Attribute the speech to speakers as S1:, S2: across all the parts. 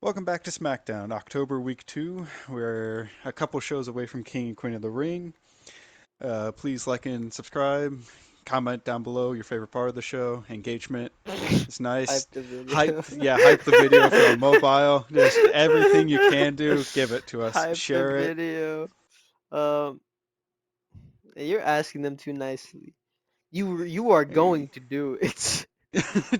S1: Welcome back to SmackDown, October Week 2. We're a couple shows away from King and Queen of the Ring. Please like and subscribe. Comment down below your favorite part of the show. Engagement is nice.
S2: Hype the video.
S1: Hype the video if you're on mobile. Just everything you can do, give it to us.
S2: Hype the
S1: Share it.
S2: video. Um, you're asking them too nicely. You are going
S1: Hey.
S2: to do it,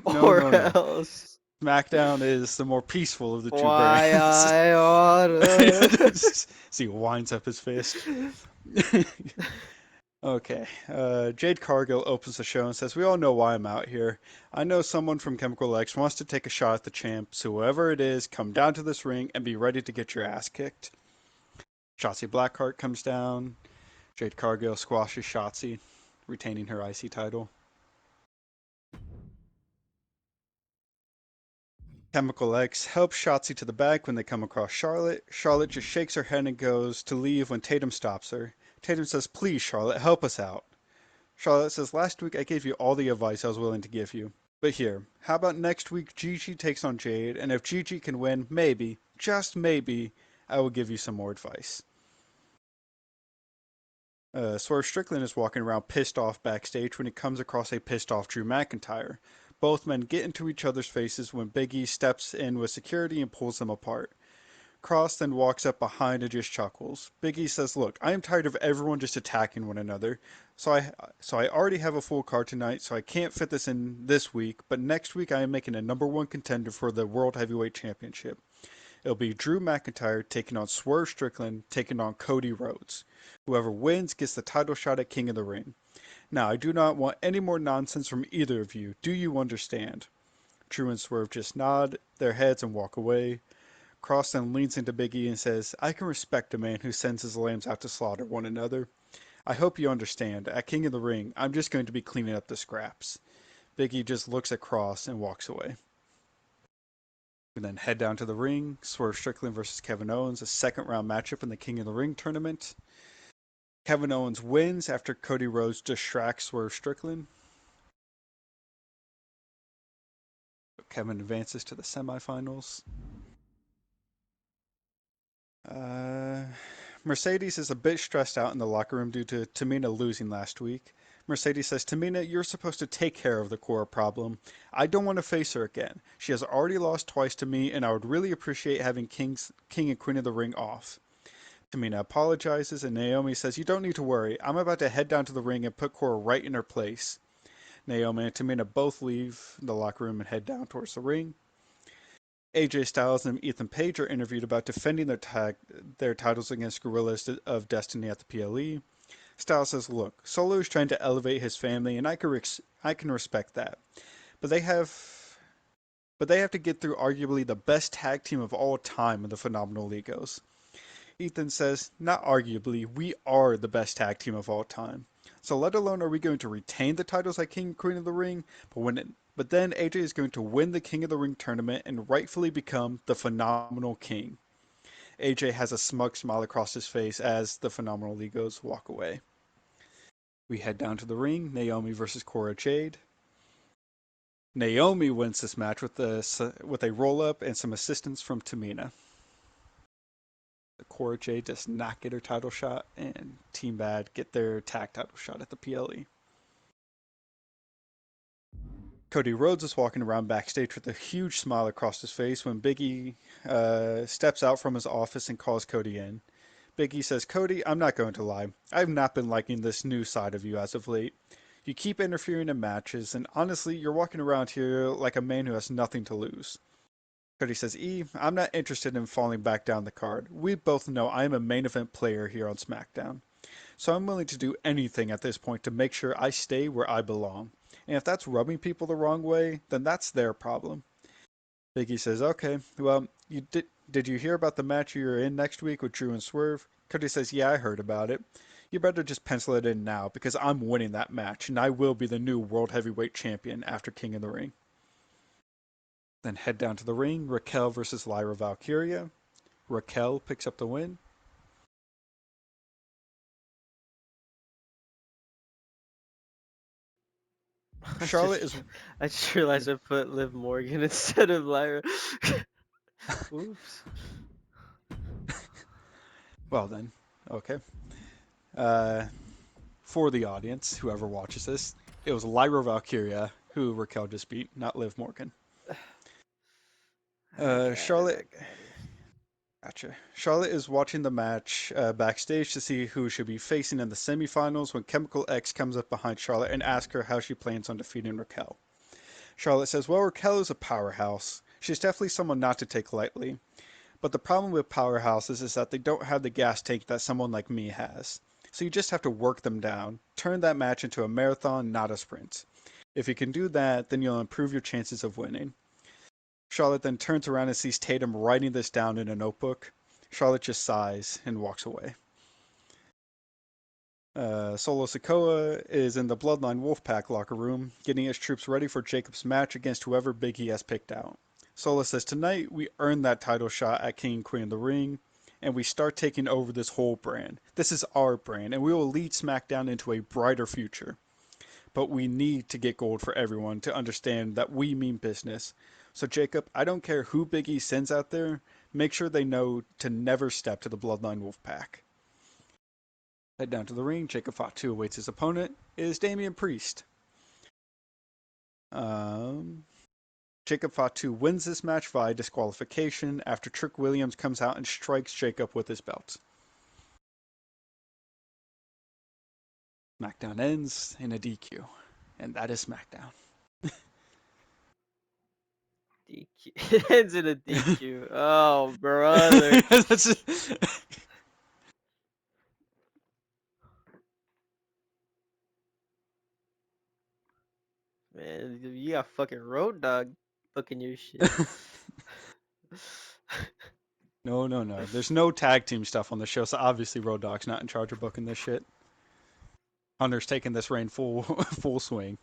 S1: No,
S2: or
S1: no, no.
S2: else.
S1: SmackDown is the more peaceful of the two
S2: Why
S1: brands.
S2: I oughta.
S1: See, he winds up his fist. Okay. Jade Cargill opens the show and says, "We all know why I'm out here. I know someone from Chemical X wants to take a shot at the champ, so whoever it is, come down to this ring and be ready to get your ass kicked." Shotzi Blackheart comes down. Jade Cargill squashes Shotzi, retaining her IC title. Chemical X helps Shotzi to the back when they come across Charlotte. Charlotte just shakes her head and goes to leave when Tatum stops her. Tatum says, "Please, Charlotte, help us out." Charlotte says, "Last week I gave you all the advice I was willing to give you. But here, how about next week Gigi takes on Jade, and if Gigi can win, maybe, just maybe, I will give you some more advice." Swerve Strickland is walking around pissed off backstage when he comes across a pissed off Drew McIntyre. Both men get into each other's faces when Big E steps in with security and pulls them apart. Cross then walks up behind and just chuckles. Big E says, "Look, I am tired of everyone just attacking one another. So I already have a full card tonight, so I can't fit this in this week, but next week I am making a number one contender for the World Heavyweight Championship. It'll be Drew McIntyre taking on Swerve Strickland, taking on Cody Rhodes. Whoever wins gets the title shot at King of the Ring. Now, I do not want any more nonsense from either of you. Do you understand?" Drew and Swerve just nod their heads and walk away. Cross then leans into Big E and says, "I can respect a man who sends his lambs out to slaughter one another. I hope you understand. At King of the Ring, I'm just going to be cleaning up the scraps." Big E just looks at Cross and walks away. We then head down to the ring. Swerve Strickland versus Kevin Owens, a second round matchup in the King of the Ring tournament. Kevin Owens wins after Cody Rhodes distracts Swerve Strickland. Kevin advances to the semifinals. Uh, Mercedes is a bit stressed out in the locker room due to Tamina losing last week. Mercedes says, "Tamina, you're supposed to take care of the core problem. I don't want to face her again. She has already lost twice to me, and I would really appreciate having King and Queen of the Ring off." Tamina apologizes, and Naomi says, "You don't need to worry. I'm about to head down to the ring and put Cora right in her place." Naomi and Tamina both leave the locker room and head down towards the ring. AJ Styles and Ethan Page are interviewed about defending their titles against Gorillas of Destiny at the PLE. Styles says, "Look, Solo is trying to elevate his family, and I can respect that. But they have but they have to get through arguably the best tag team of all time in the Phenomenal Legos." Ethan says, "Not arguably, we are the best tag team of all time. So let alone are we going to retain the titles like King and Queen of the Ring, but then AJ is going to win the King of the Ring tournament and rightfully become the Phenomenal King." AJ has a smug smile across his face as the Phenomenal Legos walk away. We head down to the ring, Naomi versus Cora Jade. Naomi wins this match with a roll up and some assistance from Tamina. Cora Jade does not get her title shot, and Team Bad get their tag title shot at the PLE. Cody Rhodes is walking around backstage with a huge smile across his face when Big E steps out from his office and calls Cody in. Big E says, "Cody, I'm not going to lie. I've not been liking this new side of you as of late. You keep interfering in matches, and honestly, you're walking around here like a man who has nothing to lose." Cody says, "I'm not interested in falling back down the card. We both know I am a main event player here on SmackDown. So I'm willing to do anything at this point to make sure I stay where I belong. And if that's rubbing people the wrong way, then that's their problem." Biggie says, "Okay, well, did you hear about the match you're in next week with Drew and Swerve?" Cody says, "Yeah, I heard about it. You better just pencil it in now because I'm winning that match and I will be the new World Heavyweight Champion after King of the Ring." Then head down to the ring, Raquel versus Lyra Valkyria. Raquel picks up the win. Charlotte is
S2: I just realized I put Liv Morgan instead of Lyra. Oops.
S1: Well then, okay. Uh, for the audience, whoever watches this, it was Lyra Valkyria who Raquel just beat, not Liv Morgan.
S2: I got it. I
S1: Charlotte,
S2: got it.
S1: gotcha. Charlotte is watching the match backstage to see who she'll be facing in the semifinals when Chemical X comes up behind Charlotte and asks her how she plans on defeating Raquel. Charlotte says, well, Raquel is a powerhouse. She's definitely someone not to take lightly. But the problem with powerhouses is that they don't have the gas tank that someone like me has. So you just have to work them down, turn that match into a marathon, not a sprint. If you can do that, then you'll improve your chances of winning. Charlotte then turns around and sees Tatum writing this down in a notebook. Charlotte just sighs and walks away. Solo Sikoa is in the Bloodline Wolfpack locker room, getting his troops ready for Jacob's match against whoever Big E has picked out. Solo says, tonight we earn that title shot at King and Queen of the Ring, and we start taking over this whole brand. This is our brand, and we will lead SmackDown into a brighter future. But we need to get gold for everyone to understand that we mean business. So, Jacob, I don't care who Big E sends out there, make sure they know to never step to the Bloodline Wolfpack. Head down to the ring. Jacob Fatu awaits his opponent. It is Damian Priest. Um, Jacob Fatu wins this match via disqualification after Trick Williams comes out and strikes Jacob with his belt. SmackDown ends in a DQ. And that is SmackDown.
S2: DQ. Ends in a DQ. Oh, brother.
S1: That's
S2: Man, you got fucking Road Dog booking your shit.
S1: no, no, no. There's no tag team stuff on the show, so obviously Road Dogg's not in charge of booking this shit. Hunter's taking this reign full full swing.